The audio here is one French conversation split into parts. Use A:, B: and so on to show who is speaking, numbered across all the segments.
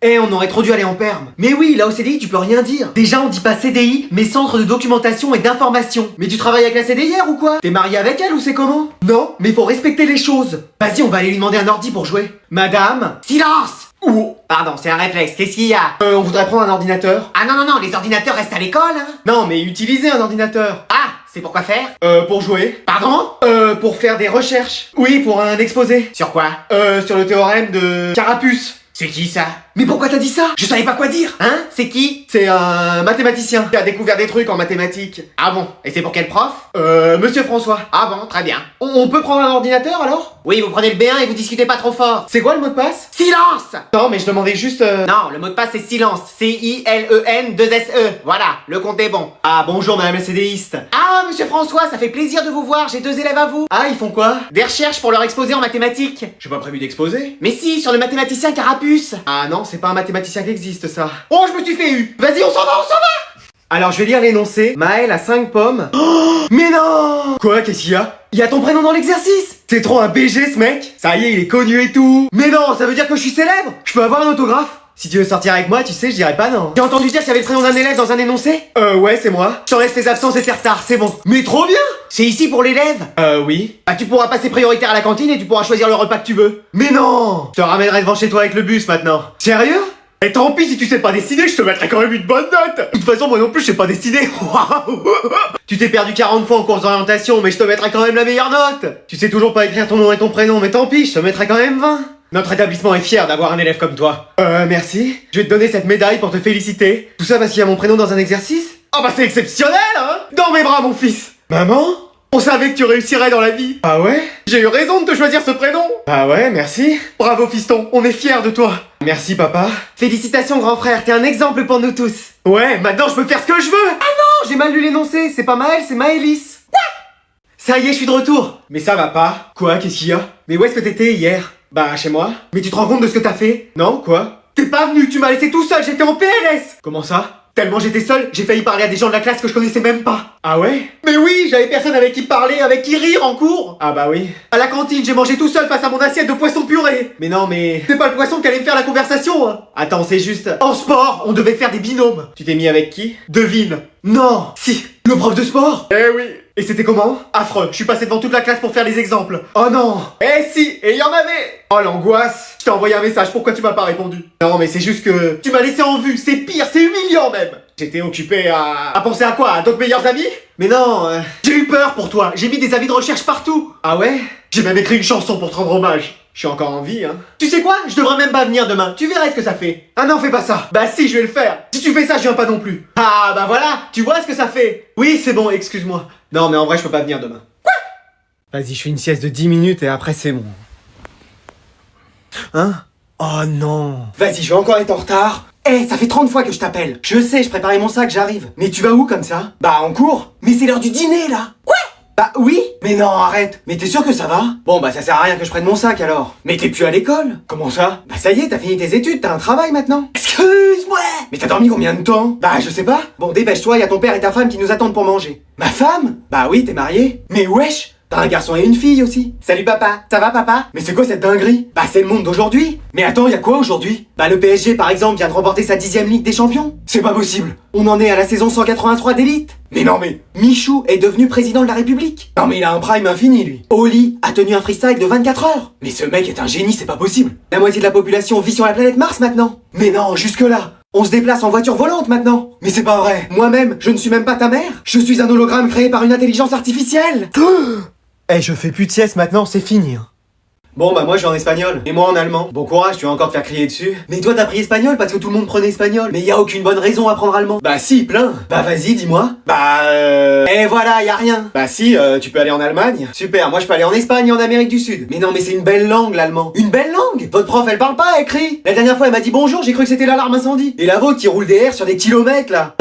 A: Eh, on aurait trop dû aller en perme. Mais oui, là au CDI, tu peux rien dire. Déjà, on dit pas CDI, mais Centre de Documentation et d'Information. Mais tu travailles avec la CDIR ou quoi? T'es marié avec elle ou c'est comment? Non, mais faut respecter les choses. Vas-y, on va aller lui demander un ordi pour jouer. Madame? Silence! Ouh, pardon, c'est un réflexe, qu'est-ce qu'il y a? On voudrait prendre un ordinateur. Ah non, non, non, les ordinateurs restent à l'école, hein. Non, mais utiliser un ordinateur. Ah, c'est pour quoi faire? Pour jouer. Pardon? Pour faire des recherches. Oui, pour un exposé. Sur quoi? Sur le théorème de Carapuce. C'est qui ça? Mais pourquoi t'as dit ça? Je savais pas quoi dire. Hein? C'est qui? C'est un mathématicien qui a découvert des trucs en mathématiques. Ah bon? Et c'est pour quel prof? Monsieur François. Ah bon, très bien. On peut prendre un ordinateur alors? Oui, vous prenez le B1 et vous discutez pas trop fort. C'est quoi le mot de passe? Silence! Non, mais je demandais juste... Non, le mot de passe c'est silence. C-I-L-E-N-2-S-E. Voilà, le compte est bon. Ah, bonjour madame la CDiste. Ah, monsieur François, ça fait plaisir de vous voir, j'ai 2 élèves à vous. Ah, ils font quoi? Des recherches pour leur exposé en mathématiques. J'ai pas prévu d'exposer. Mais si, sur le mathématicien Carapuce. Ah non, c'est pas un mathématicien qui existe ça. Oh, je me suis fait eu. Vas-y, on s'en va, on s'en va. Alors, je vais lire l'énoncé. Maël a 5 pommes. Oh, mais non! Quoi, qu'est-ce qu'il y a? Il y a ton prénom dans l'exercice. C'est trop un BG ce mec. Ça y est, il est connu et tout. Mais non, ça veut dire que je suis célèbre. Je peux avoir un autographe? Si tu veux sortir avec moi, tu sais, je dirais pas non. J'ai entendu dire qu'il y avait le prénom d'un élève dans un énoncé? Ouais, c'est moi. Je t'enlève tes absences et tes retards, c'est bon. Mais trop bien! C'est ici pour l'élève? Oui. Bah tu pourras passer prioritaire à la cantine et tu pourras choisir le repas que tu veux. Mais non! Je te ramènerai devant chez toi avec le bus maintenant. Sérieux? Et tant pis si tu sais pas dessiner, je te mettrai quand même une bonne note. De toute façon, moi non plus, je sais pas dessiner. Waouh! Tu t'es perdu 40 fois en cours d'orientation, mais je te mettrai quand même la meilleure note. Tu sais toujours pas écrire ton nom et ton prénom, mais tant pis, je te mettrai quand même 20. Notre établissement est fier d'avoir un élève comme toi. Merci. Je vais te donner cette médaille pour te féliciter. Tout ça parce qu'il y a mon prénom dans un exercice? Oh bah c'est exceptionnel, hein! Dans mes bras, mon fils! Maman? On savait que tu réussirais dans la vie. Ah ouais? J'ai eu raison de te choisir ce prénom. Ah ouais, merci. Bravo fiston, on est fiers de toi. Merci papa. Félicitations grand frère, t'es un exemple pour nous tous. Ouais, maintenant je peux faire ce que je veux. Ah non, j'ai mal lu l'énoncé, c'est pas Maël, c'est Maëlys. Quoi? Ça y est, je suis de retour. Mais ça va pas. Quoi, qu'est-ce qu'il y a? Mais où est-ce que t'étais hier? Bah chez moi. Mais tu te rends compte de ce que t'as fait? Non, quoi? T'es pas venu, tu m'as laissé tout seul, j'étais en PLS. Comment ça? Tellement j'étais seul, j'ai failli parler à des gens de la classe que je connaissais même pas. Ah ouais? Mais oui, j'avais personne avec qui parler, avec qui rire en cours. Ah bah oui. À la cantine, j'ai mangé tout seul face à mon assiette de poisson purée. Mais non, mais... c'est pas le poisson qui allait me faire la conversation, hein. Attends, c'est juste... en sport, on devait faire des binômes. Tu t'es mis avec qui? Devine. Non. Si. Le prof de sport? Eh oui. Et c'était comment? Affreux, je suis passé devant toute la classe pour faire les exemples. Oh non. Eh si, et il y en avait. Oh l'angoisse. Je t'ai envoyé un message, pourquoi tu m'as pas répondu? Non mais c'est juste que... tu m'as laissé en vue, c'est pire, c'est humiliant même. J'étais occupé à penser à quoi? À d'autres meilleurs amis? Mais non, j'ai eu peur pour toi, j'ai mis des avis de recherche partout. Ah ouais? J'ai même écrit une chanson pour te rendre hommage. Je suis encore en vie, hein. Tu sais quoi? Je devrais même pas venir demain, tu verrais ce que ça fait. Ah non, fais pas ça. Bah si, je vais le faire. Si tu fais ça, je viens pas non plus. Ah bah voilà, tu vois ce que ça fait. Oui, c'est bon, excuse-moi. Non mais en vrai, je peux pas venir demain. Quoi? Vas-y, je fais une sieste de 10 minutes et après c'est bon. Hein? Oh non. Vas-y, je vais encore être en retard. Eh, ça fait 30 fois que je t'appelle. Je sais, je préparais mon sac, j'arrive. Mais tu vas où comme ça? Bah en cours. Mais c'est l'heure du dîner là. Quoi? Bah oui. Mais non, arrête. Mais t'es sûr que ça va? Bon bah ça sert à rien que je prenne mon sac alors. Mais t'es plus à l'école. Comment ça? Bah ça y est, t'as fini tes études, t'as un travail maintenant. Excuse-moi. Mais t'as dormi combien de temps? Bah je sais pas. Bon dépêche-toi, y a ton père et ta femme qui nous attendent pour manger. Ma femme? Bah oui, t'es marié. Mais wesh. T'as un garçon et une fille aussi. Salut papa, ça va papa? Mais c'est quoi cette dinguerie? Bah c'est le monde d'aujourd'hui. Mais attends, y a quoi aujourd'hui? Bah le PSG par exemple vient de remporter sa 10e Ligue des Champions. C'est pas possible. On en est à la saison 183 d'élite. Mais non mais, Michou est devenu président de la République. Non mais il a un prime infini lui. Oli a tenu un freestyle de 24 heures. Mais ce mec est un génie, c'est pas possible. La moitié de la population vit sur la planète Mars maintenant. Mais non, jusque là. On se déplace en voiture volante maintenant. Mais c'est pas vrai. Moi-même, je ne suis même pas ta mère. Je suis un hologramme créé par une intelligence artificielle. Eh, je fais plus de sieste maintenant, c'est fini. Hein. Bon bah moi je vais en espagnol, et moi en allemand. Bon courage, tu vas encore te faire crier dessus. Mais toi t'as pris espagnol parce que tout le monde prenait espagnol. Mais y a aucune bonne raison à prendre allemand. Bah si, plein. Bah vas-y, dis-moi. Et voilà, y a rien. Bah si, tu peux aller en Allemagne. Super, moi je peux aller en Espagne et en Amérique du Sud. Mais non mais c'est une belle langue l'allemand. Une belle langue? Votre prof elle parle pas, elle crie. La dernière fois elle m'a dit bonjour, j'ai cru que c'était l'alarme incendie. Et la vôtre qui roule des airs sur des kilomètres là.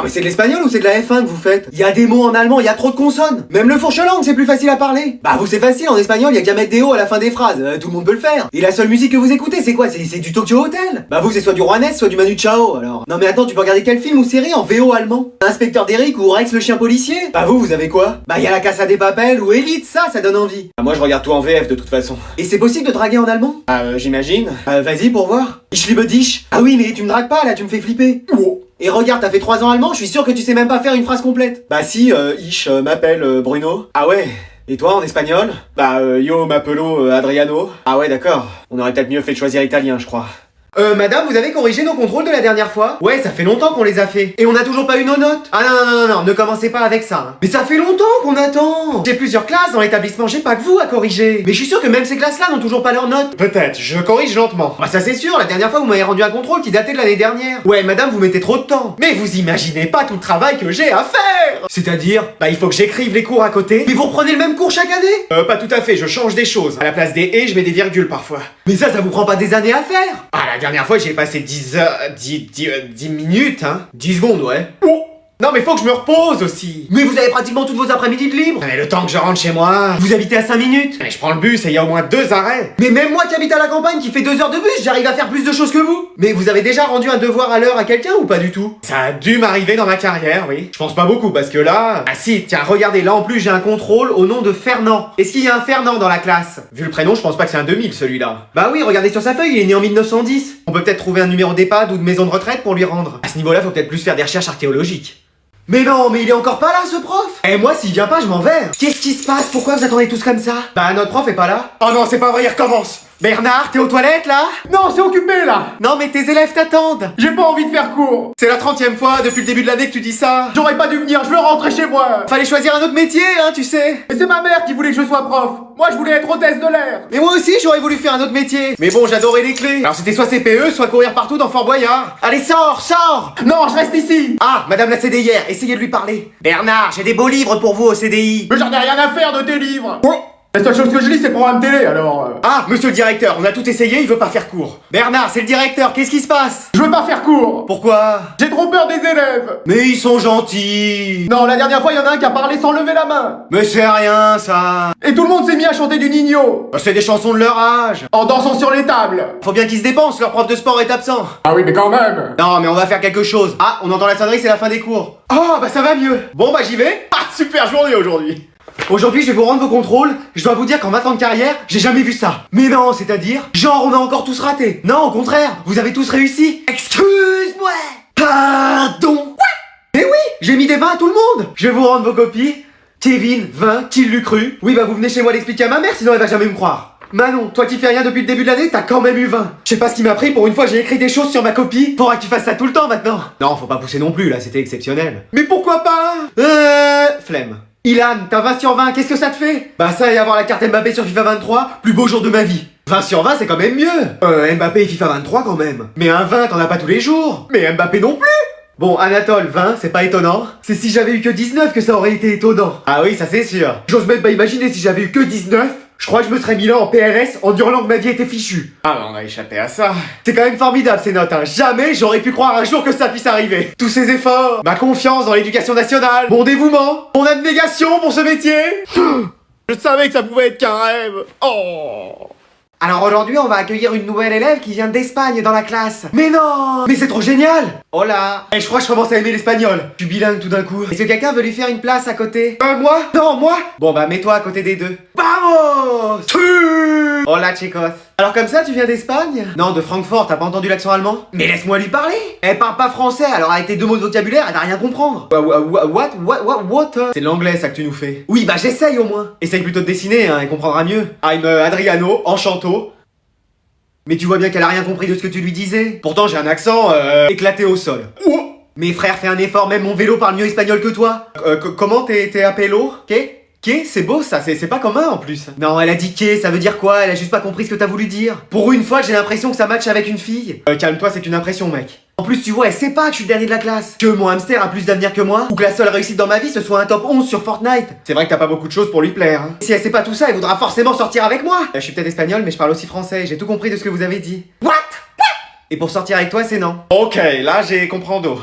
A: mais c'est de l'espagnol ou c'est de la F1 que vous faites? Il y a des mots en allemand, il y a trop de consonnes. Même le fourche-langue, c'est plus facile à parler. Bah vous c'est facile, en espagnol, il y a qu'à mettre des O à la fin des phrases. Tout le monde peut le faire. Et la seule musique que vous écoutez, c'est quoi? C'est du Tokyo Hotel. Bah vous c'est soit du Juanes, soit du Manu Chao, alors. Non mais attends, tu peux regarder quel film ou série en VO allemand? Inspecteur d'Eric ou Rex le chien policier? Bah vous avez quoi? Bah il y a la Casa de Papel ou Elite, ça donne envie. Bah moi je regarde tout en VF de toute façon. Et c'est possible de draguer en allemand? J'imagine. Vas-y pour voir. Ich liebe dich. Ah oui mais tu me dragues pas là, tu me fais flipper. Oh. Et regarde, t'as fait 3 ans allemand, je suis sûr que tu sais même pas faire une phrase complète. Bah si, ich m'appelle Bruno. Ah ouais. Et toi en espagnol? Bah yo m'appelo Adriano. Ah ouais d'accord. On aurait peut-être mieux fait de choisir italien je crois. Madame, vous avez corrigé nos contrôles de la dernière fois? Ouais, ça fait longtemps qu'on les a fait. Et on n'a toujours pas eu nos notes. Ah non, ne commencez pas avec ça. Hein. Mais ça fait longtemps qu'on attend. J'ai plusieurs classes dans l'établissement, j'ai pas que vous à corriger. Mais je suis sûr que même ces classes-là n'ont toujours pas leurs notes. Peut-être, je corrige lentement. Bah ça c'est sûr, la dernière fois vous m'avez rendu un contrôle qui datait de l'année dernière. Ouais, madame, vous mettez trop de temps. Mais vous imaginez pas tout le travail que j'ai à faire. C'est-à-dire? Bah il faut que j'écrive les cours à côté. Mais vous reprenez le même cours chaque année? Pas tout à fait, je change des choses. À la place des et, je mets des virgules parfois. Mais ça vous prend pas des années à faire? Ah, la dernière fois, j'ai passé 10 minutes, hein. 10 secondes, ouais. Oh. Non mais faut que je me repose aussi. Mais vous avez pratiquement toutes vos après-midi de libre. Mais le temps que je rentre chez moi, vous habitez à 5 minutes. Mais je prends le bus et il y a au moins 2 arrêts. Mais même moi qui habite à la campagne qui fait 2 heures de bus, j'arrive à faire plus de choses que vous. Mais vous avez déjà rendu un devoir à l'heure à quelqu'un ou pas du tout? Ça a dû m'arriver dans ma carrière, oui. Je pense pas beaucoup parce que là... Ah si, tiens, regardez, là en plus j'ai un contrôle au nom de Fernand. Est-ce qu'il y a un Fernand dans la classe? Vu le prénom, je pense pas que c'est un 2000 celui-là. Bah oui, regardez sur sa feuille, il est né en 1910. On peut peut-être trouver un numéro d'EHPAD ou de maison de retraite pour lui rendre. À ce niveau-là, faut peut-être plus faire des recherches archéologiques. Mais non, mais il est encore pas là ce prof. Et moi s'il vient pas je m'en vais. Qu'est-ce qui se passe? Pourquoi vous attendez tous comme ça? Bah notre prof est pas là. Oh non c'est pas vrai, il recommence. Bernard, t'es aux toilettes là?
B: Non, c'est occupé là.
A: Non mais tes élèves t'attendent.
B: J'ai pas envie de faire cours.
A: C'est la 30e fois depuis le début de l'année que tu dis ça.
B: J'aurais pas dû venir, je veux rentrer chez moi.
A: Fallait choisir un autre métier hein, tu sais.
B: Mais c'est ma mère qui voulait que je sois prof. Moi je voulais être hôtesse de l'air.
A: Mais moi aussi j'aurais voulu faire un autre métier. Mais bon j'adorais les clés. Alors c'était soit CPE, soit courir partout dans Fort Boyard. Allez sors.
B: Non, je reste ici.
A: Ah, madame la CDIR, essayez de lui parler. Bernard, j'ai des beaux livres pour vous au CDI.
B: Mais j'en ai rien à faire de tes livres. La seule chose que je lis, c'est programme télé, alors...
A: Ah, monsieur le directeur, on a tout essayé, il veut pas faire cours. Bernard, c'est le directeur, qu'est-ce qui se passe?
B: Je veux pas faire cours.
A: Pourquoi?
B: J'ai trop peur des élèves.
A: Mais ils sont gentils.
B: Non, la dernière fois, il y en a un qui a parlé sans lever la main.
A: Mais c'est rien, ça.
B: Et tout le monde s'est mis à chanter du Nino.
A: C'est des chansons de leur âge.
B: En dansant sur les tables.
A: Faut bien qu'ils se dépensent, leur prof de sport est absent.
B: Ah oui, mais quand même.
A: Non, mais on va faire quelque chose. Ah, on entend la sonnerie, c'est la fin des cours. Oh, bah ça va mieux. Bon, bah j'y vais. Ah, super journée aujourd'hui. Aujourd'hui, je vais vous rendre vos contrôles. Je dois vous dire qu'en 20 ans de carrière, j'ai jamais vu ça. Mais non, c'est-à-dire, genre, on a encore tous raté. Non, au contraire, vous avez tous réussi. Excuse-moi. Pardon. Mais oui, j'ai mis des 20 à tout le monde. Je vais vous rendre vos copies. Kevin, 20, qui l'eût cru? Oui, bah vous venez chez moi l'expliquer à ma mère, sinon elle va jamais me croire. Manon, toi qui fais rien depuis le début de l'année, t'as quand même eu 20. Je sais pas ce qui m'a pris, pour une fois j'ai écrit des choses sur ma copie. Faudra que tu fasses ça tout le temps maintenant. Non, faut pas pousser non plus, là, c'était exceptionnel. Mais pourquoi pas? Flemme. Ilan, t'as 20 sur 20, qu'est-ce que ça te fait? Bah ça et avoir la carte Mbappé sur FIFA 23, plus beau jour de ma vie. 20 sur 20 c'est quand même mieux. Mbappé et FIFA 23 quand même. Mais un 20 t'en as pas tous les jours. Mais Mbappé non plus. Bon, Anatole, 20, c'est pas étonnant. C'est si j'avais eu que 19 que ça aurait été étonnant. Ah oui, ça c'est sûr. J'ose même pas imaginer si j'avais eu que 19. Je crois que je me serais mis là en PLS en hurlant que ma vie était fichue. Ah bah on a échappé à ça. C'est quand même formidable ces notes, hein. Jamais j'aurais pu croire un jour que ça puisse arriver. Tous ces efforts, ma confiance dans l'éducation nationale, mon dévouement, mon abnégation pour ce métier.
B: Je savais que ça pouvait être qu'un rêve. Oh.
A: Alors aujourd'hui, on va accueillir une nouvelle élève qui vient d'Espagne dans la classe. Mais non! Mais c'est trop génial! Hola! Et je crois que je commence à aimer l'espagnol. Je suis bilingue tout d'un coup. Est-ce que quelqu'un veut lui faire une place à côté? Moi? Non, moi? Bon bah mets-toi à côté des deux. Vamos! Hola chicos. Alors comme ça, tu viens d'Espagne? Non, de Francfort, t'as pas entendu l'accent allemand? Mais laisse-moi lui parler! Elle parle pas français, alors avec tes 2 mots de vocabulaire, elle va rien comprendre. What? C'est de l'anglais ça que tu nous fais. Oui, bah j'essaye au moins. Essaye plutôt de dessiner, hein, elle comprendra mieux. I'm Adriano, enchanto. Mais tu vois bien qu'elle a rien compris de ce que tu lui disais. Pourtant j'ai un accent éclaté au sol. Mes frères, fais un effort, même mon vélo parle mieux espagnol que toi. Comment t'es appello? Qu'est? C'est beau ça, c'est pas commun en plus. Non, elle a dit qu'est, ça veut dire quoi? Elle a juste pas compris ce que t'as voulu dire. Pour une fois, j'ai l'impression que ça matche avec une fille. Calme-toi, c'est une impression, mec. En plus, tu vois, elle sait pas que je suis le dernier de la classe. Que mon hamster a plus d'avenir que moi. Ou que la seule réussite dans ma vie, ce soit un top 11 sur Fortnite. C'est vrai que t'as pas beaucoup de choses pour lui plaire, hein. Si elle sait pas tout ça, elle voudra forcément sortir avec moi. Je suis peut-être espagnol, mais je parle aussi français. J'ai tout compris de ce que vous avez dit. What? Et pour sortir avec toi, c'est non. Ok, là, j'ai comprendo.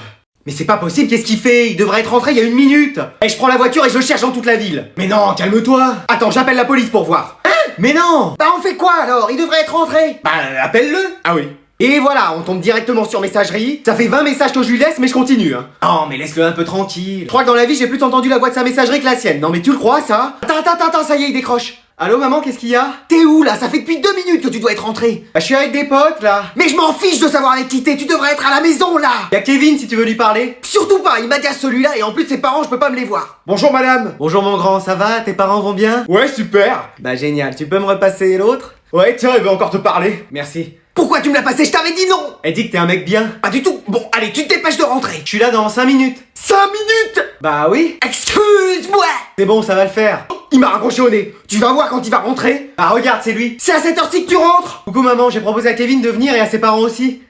A: Mais c'est pas possible, qu'est-ce qu'il fait? Il devrait être rentré il y a 1 minute. Et je prends la voiture et je le cherche dans toute la ville. Mais non, calme-toi. Attends, j'appelle la police pour voir. Hein? Mais non. Bah on fait quoi alors? Il devrait être rentré. Bah appelle-le.
B: Ah oui.
A: Et voilà, on tombe directement sur messagerie. Ça fait 20 messages que je lui laisse, mais je continue. Hein. Oh, mais laisse-le un peu tranquille. Je crois que dans la vie, j'ai plus entendu la voix de sa messagerie que la sienne. Non, mais tu le crois, ça? Attends, ça y est, il décroche. Allô, maman, qu'est-ce qu'il y a? T'es où, là? Ça fait depuis 2 minutes que tu dois être rentré. Bah, je suis avec des potes, là. Mais je m'en fiche de savoir avec qui t'es. Tu devrais être à la maison, là. Y'a Kevin, si tu veux lui parler. Surtout pas, il m'a dit à celui-là, et en plus, ses parents, je peux pas me les voir.
B: Bonjour madame.
A: Bonjour, mon grand, ça va? Tes parents vont bien?
B: Ouais, super.
A: Bah, génial. Tu peux me repasser l'autre?
B: Ouais, tiens, elle veut encore te parler.
A: Merci. Pourquoi tu me l'as passé? Je t'avais dit non. Elle dit que t'es un mec bien. Pas du tout. Bon, allez, tu te dépêches de rentrer. Je suis là dans 5 minutes. 5 minutes? Bah oui. Excuse-moi. C'est bon, ça va le faire. Il m'a raccroché au nez. Tu vas voir quand il va rentrer. Ah regarde, c'est lui. C'est à cette heure-ci que tu rentres. Coucou maman, j'ai proposé à Kevin de venir et à ses parents aussi.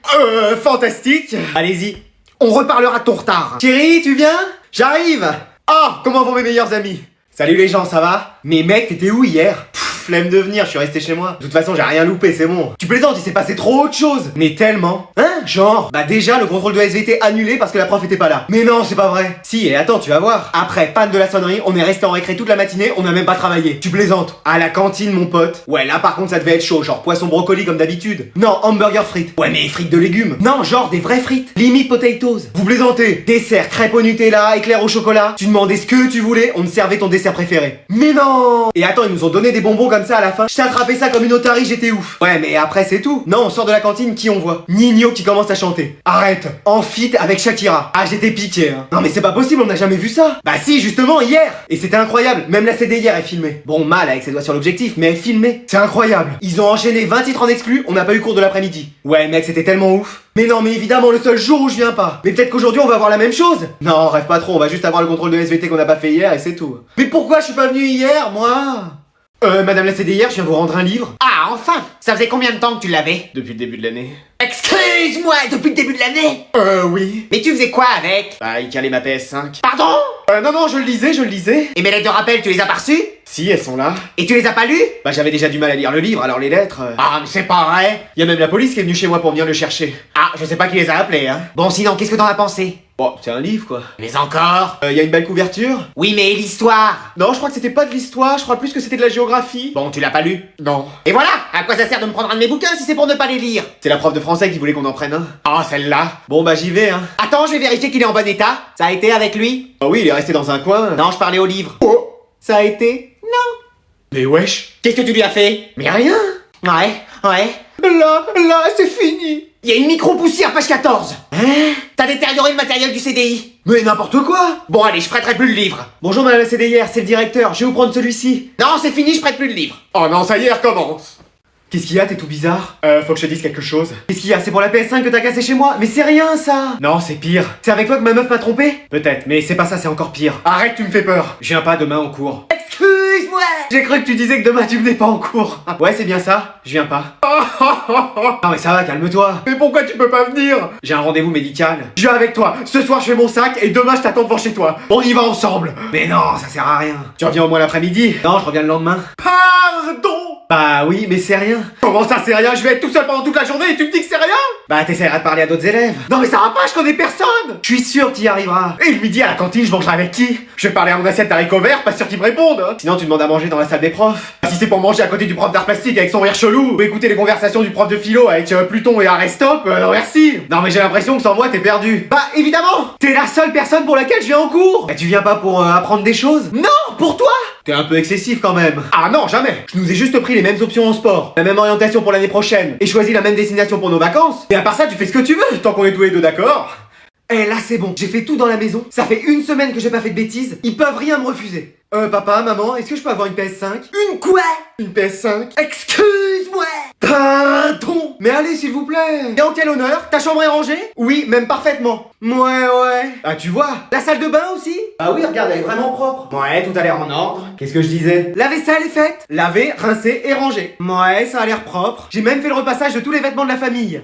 B: Fantastique.
A: Allez-y. On reparlera de ton retard. Chérie, tu viens? J'arrive. Ah, comment vont mes meilleurs amis? Salut les gens, ça va? Mais mec, t'étais où hier? Flemme de venir, je suis resté chez moi. De toute façon, j'ai rien loupé, c'est bon. Tu plaisantes, il s'est passé trop autre chose. Mais tellement. Hein? Genre? Bah déjà, le contrôle de SVT annulé parce que la prof était pas là. Mais non, c'est pas vrai. Si, et attends, tu vas voir. Après, panne de la sonnerie, on est resté en récré toute la matinée, on a même pas travaillé. Tu plaisantes. À la cantine, mon pote. Ouais, là par contre, ça devait être chaud, genre poisson brocoli comme d'habitude. Non, hamburger frites. Ouais, mais frites de légumes. Non, genre des vraies frites. Limite potatoes. Vous plaisantez. Dessert, crêpes au Nutella, éclair au chocolat. Tu demandais ce que tu voulais, on te servait ton dessert préféré. Mais non! Et attends, ils nous ont donné des bonbons comme ça à la fin. Je t'ai attrapé ça comme une otarie, j'étais ouf. Ouais, mais après c'est tout. Non, on sort de la cantine, qui on voit? Nino qui commence à chanter. Arrête. En feat avec Shakira. Ah, j'étais piqué, hein. Non mais c'est pas possible, on n'a jamais vu ça. Bah si, justement, hier. Et c'était incroyable. Même la CD hier est filmée. Bon, mal avec ses doigts sur l'objectif, mais elle est filmée. C'est incroyable. Ils ont enchaîné 20 titres en exclu, on n'a pas eu cours de l'après-midi. Ouais, mec, c'était tellement ouf. Mais non, mais évidemment, le seul jour où je viens pas. Mais peut-être qu'aujourd'hui on va avoir la même chose. Non, rêve pas trop, on va juste avoir le contrôle de SVT qu'on n'a pas fait hier et c'est tout. Mais pourquoi je suis pas venu hier, moi? Madame la CDR, je viens vous rendre un livre.
C: Ah, enfin! Ça faisait combien de temps que tu l'avais?
B: Depuis le début de l'année.
C: Excuse-moi, depuis le début de l'année?
B: Oui.
C: Mais tu faisais quoi avec?
B: Bah, il calait ma PS5.
C: Pardon?
B: Non, je le lisais.
C: Et mes lettres de rappel, tu les as pas reçues?
B: Si, elles sont là.
C: Et tu les as pas lues?
B: Bah, j'avais déjà du mal à lire le livre, alors les lettres...
C: Ah, mais c'est pas vrai!
B: Y a même la police qui est venue chez moi pour venir le chercher.
C: Ah, je sais pas qui les a appelés, hein. Bon, sinon, qu'est-ce que t'en as pensé?
B: Bon, c'est un livre, quoi.
C: Mais encore?
B: Y a une belle couverture?
C: Oui, mais l'histoire?
B: Non, je crois que c'était pas de l'histoire, je crois plus que c'était de la géographie.
C: Bon, tu l'as pas lu?
B: Non.
C: Et voilà! À quoi ça sert de me prendre un de mes bouquins si c'est pour ne pas les lire?
B: C'est la prof de français qui voulait qu'on en prenne un.
C: Oh, celle-là!
B: Bon, bah j'y vais, hein.
C: Attends, je vais vérifier qu'il est en bon état. Ça a été avec lui?
B: Ah oui, il est resté dans un coin.
C: Non, je parlais au livre.
B: Oh.
C: Ça a été?
B: Mais wesh.
C: Qu'est-ce que tu lui as fait?
B: Mais rien.
C: Ouais.
B: Là, c'est fini.
C: Il y a une micro-poussière, page 14. Hein? T'as détérioré le matériel du CDI.
A: Mais n'importe quoi.
C: Bon, allez, je prêterai plus le livre.
A: Bonjour madame la CDR, c'est le directeur, je vais vous prendre celui-ci.
C: Non, c'est fini, je prête plus le livre.
B: Oh non, ça y est, recommence.
A: Qu'est-ce qu'il y a, t'es tout bizarre?
B: Faut que je te dise quelque chose.
A: Qu'est-ce qu'il y a? C'est pour la PS5 que t'as cassé chez moi? Mais c'est rien ça!
B: Non, c'est pire.
A: C'est avec toi que ma meuf m'a trompé?
B: Peut-être, mais c'est pas ça, c'est encore pire.
A: Arrête, tu me fais peur!
B: Je viens pas demain en cours.
C: Excuse-moi.
A: J'ai cru que tu disais que demain tu venais pas en cours!
B: Ouais, c'est bien ça, je viens pas.
A: Non mais ça va, calme-toi!
B: Mais pourquoi tu peux pas venir?
A: J'ai un rendez-vous médical.
B: Je viens avec toi. Ce soir, je fais mon sac et demain, je t'attends devant chez toi. On y va ensemble.
A: Mais non, ça sert à rien!
B: Tu reviens au moins l'après-midi?
A: Non, je reviens le lendemain.
B: Pardon.
A: Bah oui, mais c'est rien!
B: Comment ça, c'est rien? Je vais être tout seul pendant toute la journée et tu me dis que c'est rien?
A: Bah t'essaieras de parler à d'autres élèves!
B: Non mais ça va pas, je connais personne.
A: Je suis sûr que t'y arriveras!
B: Et le midi à la cantine, je mangerai avec qui? Je vais parler à mon assiette d'haricots verts, pas sûr qu'ils me répondent.
A: Sinon tu demandes à manger dans la salle des profs!
B: Si c'est pour manger à côté du prof d'art plastique avec son rire chelou, ou écouter les conversations du prof de philo avec Pluton et Aristote, non merci.
A: Non mais j'ai l'impression que sans moi t'es perdu!
B: Bah évidemment.
A: T'es la seule personne pour laquelle je viens en cours! Bah tu viens pas pour apprendre des choses?
B: Non, pour toi.
A: T'es un peu excessif quand même!
B: Ah non, jamais.
A: Je nous ai juste pris les mêmes options en sport, la même orientation pour l'année prochaine, et choisi la même destination pour nos vacances!
B: Et à part ça, tu fais ce que tu veux, tant qu'on est tous les deux d'accord.
A: Eh là c'est bon, j'ai fait tout dans la maison, ça fait 1 semaine que j'ai pas fait de bêtises, ils peuvent rien me refuser. Papa, maman, est-ce que je peux avoir une PS5?
C: Une quoi?
B: Une PS5?
C: Excuse-moi.
A: Pardon! Mais allez s'il vous plaît! Et en quel honneur? Ta chambre est rangée?
B: Oui, même parfaitement.
A: Ouais.
B: Ah, tu vois.
A: La salle de bain aussi?
B: Ah oui, regarde, elle est vraiment propre. Ouais, tout a l'air en ordre.
A: Qu'est-ce que je disais? La vaisselle est faite?
B: Lavé, rincé et rangé.
A: Ouais, ça a l'air propre. J'ai même fait le repassage de tous les vêtements de la famille.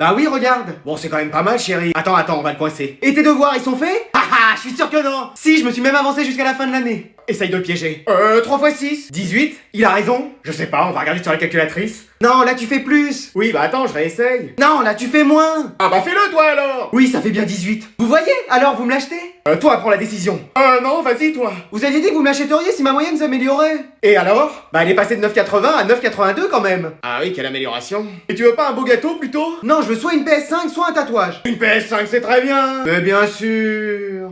A: Bah oui, regarde.
B: Bon, c'est quand même pas mal, chérie. Attends, on va le coincer.
A: Et tes devoirs, ils sont faits?
C: Haha, je suis sûr que non.
A: Si, je me suis même avancé jusqu'à la fin de l'année.
B: essaye de le piéger. 3 x 6, 18. Il a raison. Je sais pas, on va regarder sur la calculatrice.
A: Non, là tu fais plus.
B: Oui, bah attends, je réessaye.
A: Non, là tu fais moins.
B: Ah bah fais-le toi alors.
A: Oui, ça fait bien 18. Vous voyez? Alors, vous me l'achetez?
B: Toi, prends la décision. Non, vas-y toi.
A: Vous aviez dit que vous me l'achèteriez si ma moyenne s'améliorait.
B: Et alors? Bah elle est passée de 9,80 à 9,82 quand même. Ah oui, quelle amélioration. Et tu veux pas un beau gâteau plutôt?
A: Non, je veux soit une PS5, soit un tatouage.
B: Une PS5 c'est très bien. Mais bien sûr.